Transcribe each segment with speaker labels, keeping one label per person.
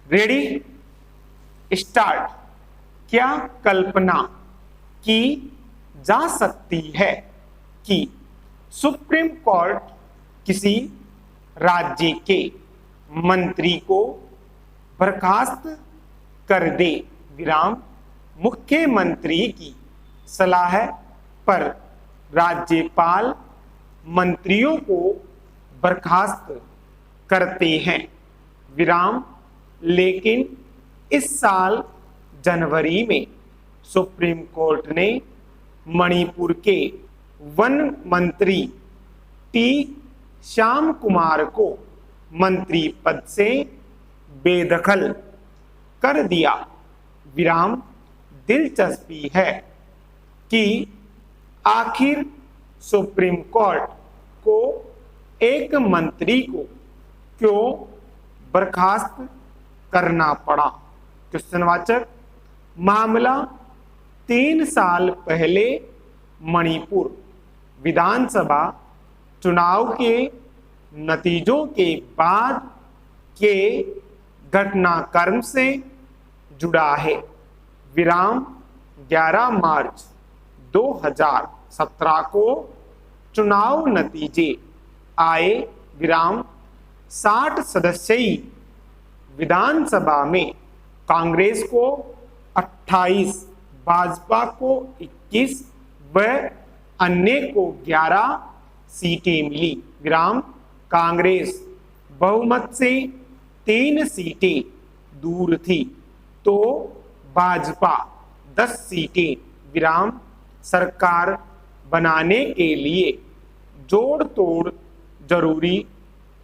Speaker 1: Ready, start. क्या कल्पना की जा सकती है कि सुप्रीम कोर्ट किसी राज्य के मंत्री को बर्खास्त कर दे, विराम मुख्यमंत्री की सलाह पर राज्यपाल मंत्रियों को बर्खास्त करते हैं, विराम लेकिन इस साल जनवरी में सुप्रीम कोर्ट ने मणिपुर के वन मंत्री टी श्याम कुमार को मंत्री पद से बेदखल कर दिया, विराम दिलचस्पी है कि आखिर सुप्रीम कोर्ट को एक मंत्री को क्यों बर्खास्त करना पड़ा। क्वेश्चनवाचक, मामला 3 साल पहले मणिपुर विधानसभा चुनाव के नतीजों के बाद के घटनाक्रम से जुड़ा है, विराम 11 मार्च 2017 को चुनाव नतीजे आए, विराम 60 सदस्यीय विधानसभा में कांग्रेस को 28, भाजपा को 21 व अन्य को 11 सीटें मिली, विराम कांग्रेस बहुमत से 3 सीटें दूर थी तो भाजपा 10 सीटें, विराम सरकार बनाने के लिए जोड़ तोड़ जरूरी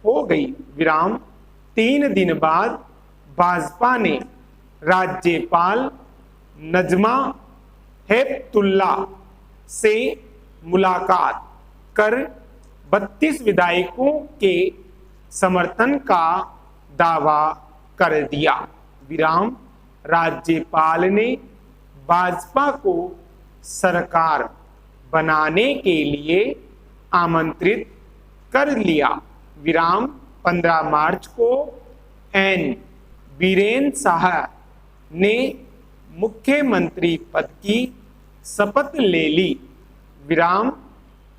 Speaker 1: हो गई, विराम 3 दिन बाद भाजपा ने राज्यपाल नजमा हेपतुल्ला से मुलाकात कर 32 विधायकों के समर्थन का दावा कर दिया, विराम राज्यपाल ने भाजपा को सरकार बनाने के लिए आमंत्रित कर लिया, विराम 15 मार्च को एन बीरेन शाह ने मुख्यमंत्री पद की शपथ ले ली, विराम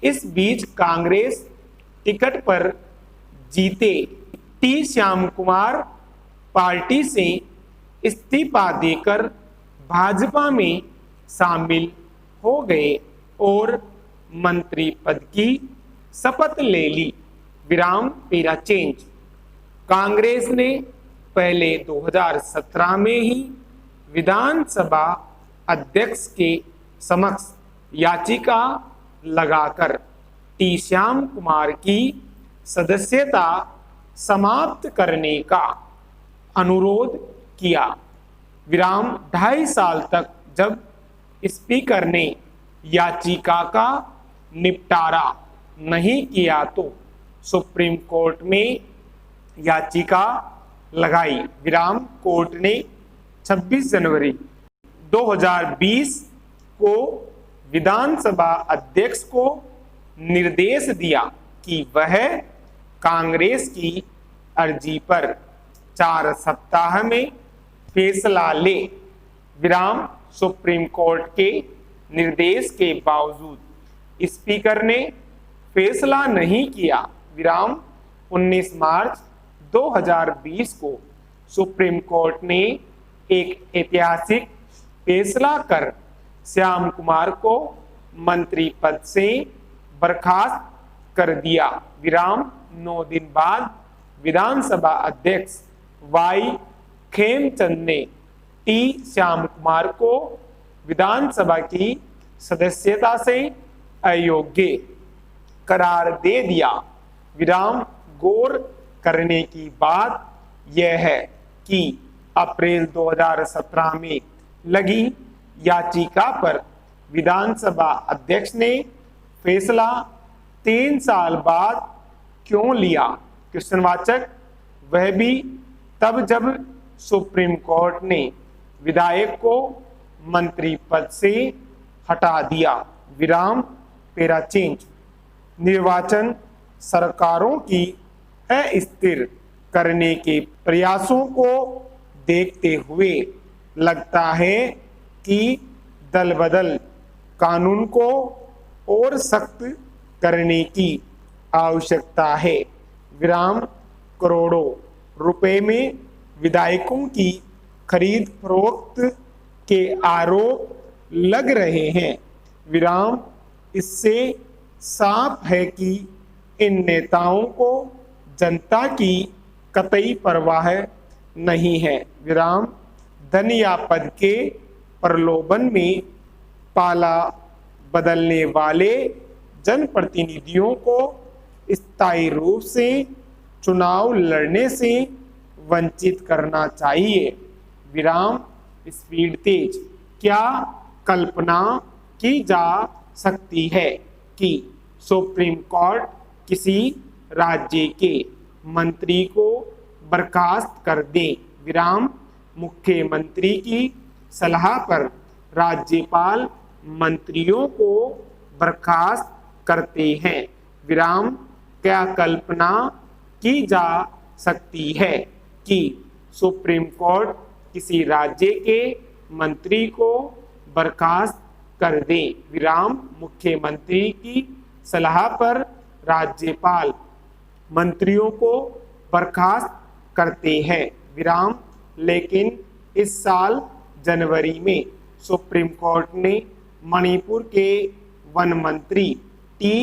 Speaker 1: इस बीच कांग्रेस टिकट पर जीते टी श्याम कुमार पार्टी से इस्तीफा देकर भाजपा में शामिल हो गए और मंत्री पद की शपथ ले ली, विराम पेरा चेंज। कांग्रेस ने पहले 2017 में ही विधानसभा अध्यक्ष के समक्ष याचिका लगाकर टी श्याम कुमार की सदस्यता समाप्त करने का अनुरोध किया, विराम 2.5 साल तक जब स्पीकर ने याचिका का निपटारा नहीं किया तो सुप्रीम कोर्ट में याचिका लगाई, विराम कोर्ट ने 26 जनवरी 2020 को विधानसभा अध्यक्ष को निर्देश दिया कि वह कांग्रेस की अर्जी पर 4 सप्ताह में फैसला ले, विराम सुप्रीम कोर्ट के निर्देश के बावजूद स्पीकर ने फैसला नहीं किया, विराम 19 मार्च 2020 को सुप्रीम कोर्ट ने एक ऐतिहासिक फैसला कर श्याम कुमार को मंत्री पद से बर्खास्त कर दिया, विराम 9 दिन बाद विधानसभा अध्यक्ष वाई खेमचंद ने टी श्याम कुमार को विधानसभा की सदस्यता से अयोग्य करार दे दिया, विराम गौर करने की बात यह है कि अप्रैल 2017 में लगी याचिका पर विधानसभा अध्यक्ष ने फैसला 3 साल बाद क्यों लिया। क्वेश्चनवाचक, वह भी तब जब सुप्रीम कोर्ट ने विधायक को मंत्री पद से हटा दिया, विराम पेरा चेंज। निर्वाचन सरकारों की अस्थिर करने के प्रयासों को देखते हुए लगता है कि दल बदल कानून को और सख्त करने की आवश्यकता है। विराम करोड़ों रुपए में विधायकों की खरीद फरोख्त के आरोप लग रहे हैं। विराम इससे साफ है कि इन नेताओं को जनता की कतई परवाह नहीं है। विराम धन या पद के प्रलोभन में पाला बदलने वाले जनप्रतिनिधियों को स्थायी रूप से चुनाव लड़ने से वंचित करना चाहिए। विराम स्पीड तेज। क्या कल्पना की जा सकती है कि सुप्रीम कोर्ट किसी राज्य के मंत्री को बर्खास्त कर दे? विराम मुख्यमंत्री की सलाह पर राज्यपाल मंत्रियों को बर्खास्त करते हैं। विराम क्या कल्पना की जा सकती है कि सुप्रीम कोर्ट किसी राज्य के मंत्री को बर्खास्त कर दे? विराम मुख्यमंत्री की सलाह पर राज्यपाल मंत्रियों को बर्खास्त करते हैं। विराम लेकिन इस साल जनवरी में सुप्रीम कोर्ट ने मणिपुर के वन मंत्री टी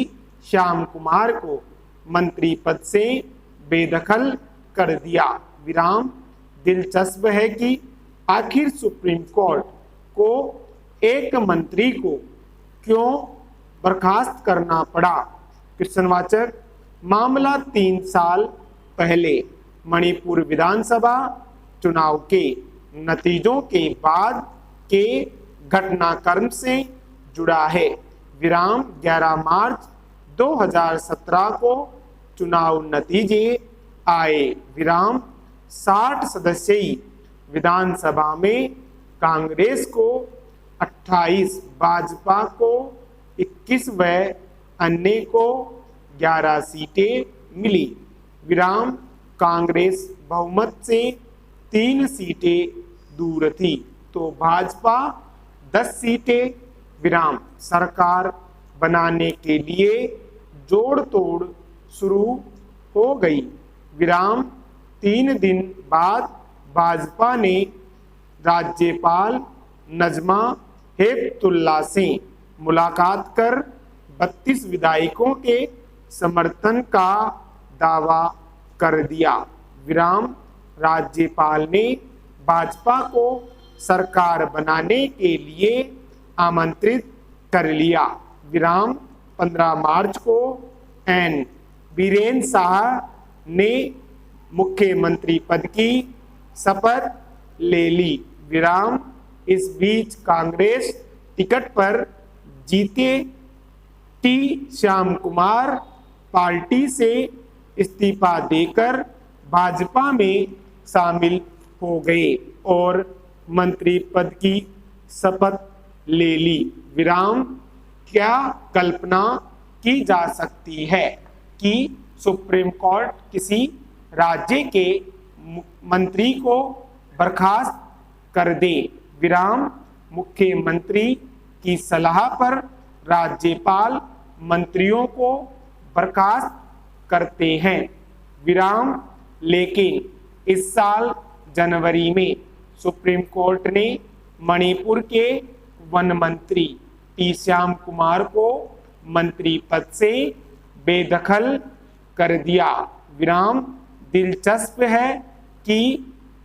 Speaker 1: श्याम कुमार को मंत्री पद से बेदखल कर दिया। विराम दिलचस्प है कि आखिर सुप्रीम कोर्ट को एक मंत्री को क्यों बर्खास्त करना पड़ा? प्रश्नवाचक मामला 3 साल पहले मणिपुर विधानसभा चुनाव के नतीजों के बाद के घटनाक्रम से जुड़ा है। विराम 11 मार्च 2017 को चुनाव नतीजे आए। विराम 60 सदस्यीय विधानसभा में कांग्रेस को 28, भाजपा को 21 व अन्य को 11 सीटें मिली। विराम कांग्रेस बहुमत से 3 सीटें दूर थी तो भाजपा 10 सीटें। विराम सरकार बनाने के लिए जोड़ तोड़ शुरू हो गई। विराम 3 दिन बाद भाजपा ने राज्यपाल नजमा हेपतुल्ला से मुलाकात कर 32 विधायकों के समर्थन का दावा कर दिया। विराम राज्यपाल ने भाजपा को सरकार बनाने के लिए आमंत्रित कर लिया। विराम 15 मार्च को एन बीरेन शाह ने मुख्यमंत्री पद की शपथ ले ली। विराम इस बीच कांग्रेस टिकट पर जीते टी श्याम कुमार पार्टी से इस्तीफा देकर भाजपा में शामिल हो गए और मंत्री पद की शपथ ले ली। विराम क्या कल्पना की जा सकती है कि सुप्रीम कोर्ट किसी राज्य के मंत्री को बर्खास्त कर दे? विराम मुख्यमंत्री की सलाह पर राज्यपाल मंत्रियों को बर्खास्त करते हैं। विराम लेकिन इस साल जनवरी में सुप्रीम कोर्ट ने मणिपुर के वन मंत्री टी श्याम कुमार को मंत्री पद से बेदखल कर दिया। विराम दिलचस्प है कि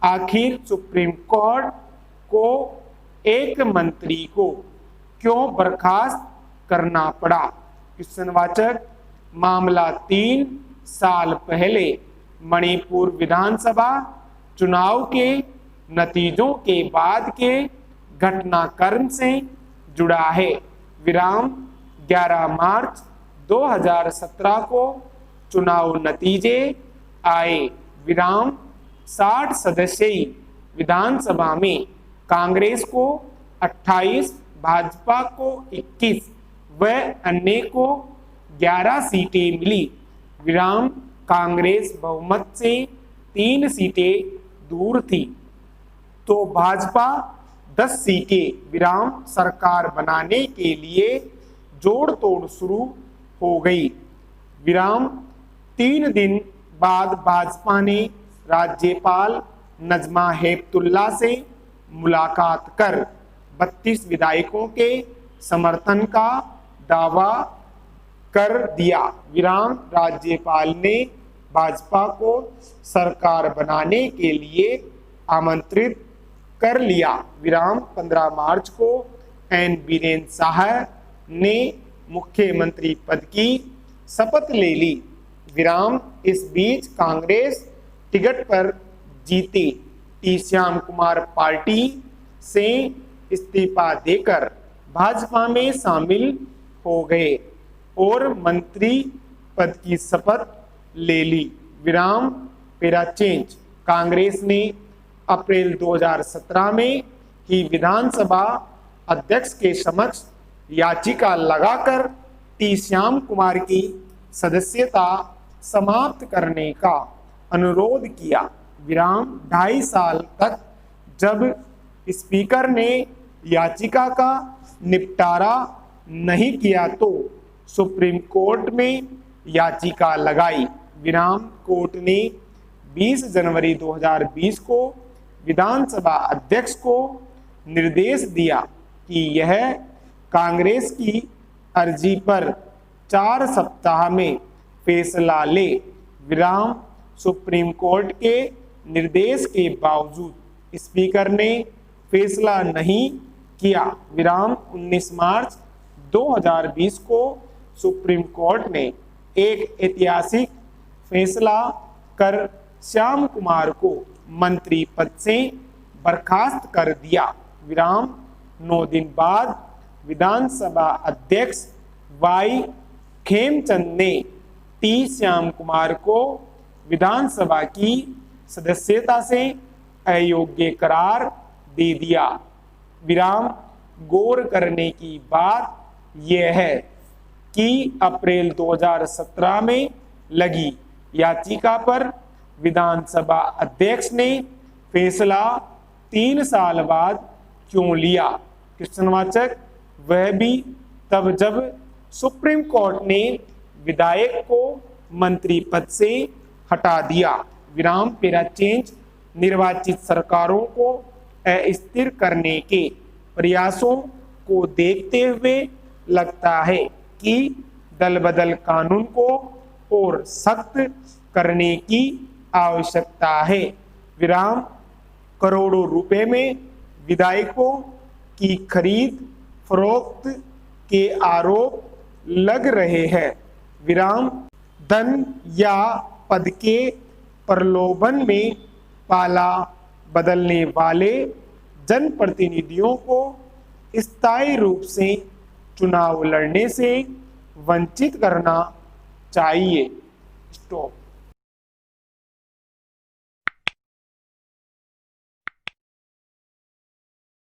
Speaker 1: आखिर सुप्रीम कोर्ट को एक मंत्री को क्यों बर्खास्त करना पड़ा? क्वेश्चनवाचक मामला 3 साल पहले मणिपुर विधानसभा चुनाव के नतीजों के बाद के घटनाक्रम से जुड़ा है। विराम 11 मार्च 2017 को चुनाव नतीजे आए। विराम 60 सदस्यीय विधानसभा में कांग्रेस को 28, भाजपा को 21 व अन्य को 11 सीटें मिली। विराम कांग्रेस बहुमत से 3 सीटें दूर थी तो भाजपा 10 सीटें विराम सरकार बनाने के लिए जोड़ तोड़ शुरू हो गई। विराम 3 दिन बाद भाजपा ने राज्यपाल नजमा हेपतुल्ला से मुलाकात कर 32 विधायकों के समर्थन का दावा कर दिया। विराम राज्यपाल ने भाजपा को सरकार बनाने के लिए आमंत्रित कर लिया। विराम 15 मार्च को एन बीरेन्द्र शाह ने मुख्यमंत्री पद की शपथ ले ली। विराम इस बीच कांग्रेस टिकट पर जीती। टी श्याम कुमार पार्टी से इस्तीफा देकर भाजपा में शामिल हो गए और मंत्री पद की शपथ ले ली। विराम पेरा चेंज। कांग्रेस ने अप्रैल 2017 में ही विधानसभा अध्यक्ष के समक्ष याचिका लगाकर टी श्याम कुमार की सदस्यता समाप्त करने का अनुरोध किया। विराम 2.5 साल तक जब स्पीकर ने याचिका का निपटारा नहीं किया तो सुप्रीम कोर्ट में याचिका लगाई। विराम कोर्ट ने 20 जनवरी 2020 को विधानसभा अध्यक्ष को निर्देश दिया कि यह कांग्रेस की अर्जी पर 4 सप्ताह में फैसला ले। विराम सुप्रीम कोर्ट के निर्देश के बावजूद स्पीकर ने फैसला नहीं किया। विराम 19 मार्च 2020 को सुप्रीम कोर्ट ने एक ऐतिहासिक फैसला कर श्याम कुमार को मंत्री पद से बर्खास्त कर दिया। विराम 9 दिन बाद विधानसभा अध्यक्ष वाई खेमचंद ने टी श्याम कुमार को विधानसभा की सदस्यता से अयोग्य करार दे दिया। विराम गौर करने की बात यह है कि अप्रैल 2017 में लगी याचिका पर विधानसभा अध्यक्ष ने फैसला 3 साल बाद क्यों लिया? क्वेश्चनवाचक। वह भी तब जब सुप्रीम कोर्ट ने विधायक को मंत्री पद से हटा दिया। विराम पेरा चेंज। निर्वाचित सरकारों को अस्थिर करने के प्रयासों को देखते हुए लगता है कि दल बदल कानून को और सख्त करने की आवश्यकता है। विराम करोड़ों रुपए में विधायकों की खरीद फरोख्त के आरोप लग रहे हैं। विराम धन या पद के प्रलोभन में पाला बदलने वाले जनप्रतिनिधियों को स्थायी रूप से चुनाव लड़ने से वंचित करना चाहिए। स्टॉप।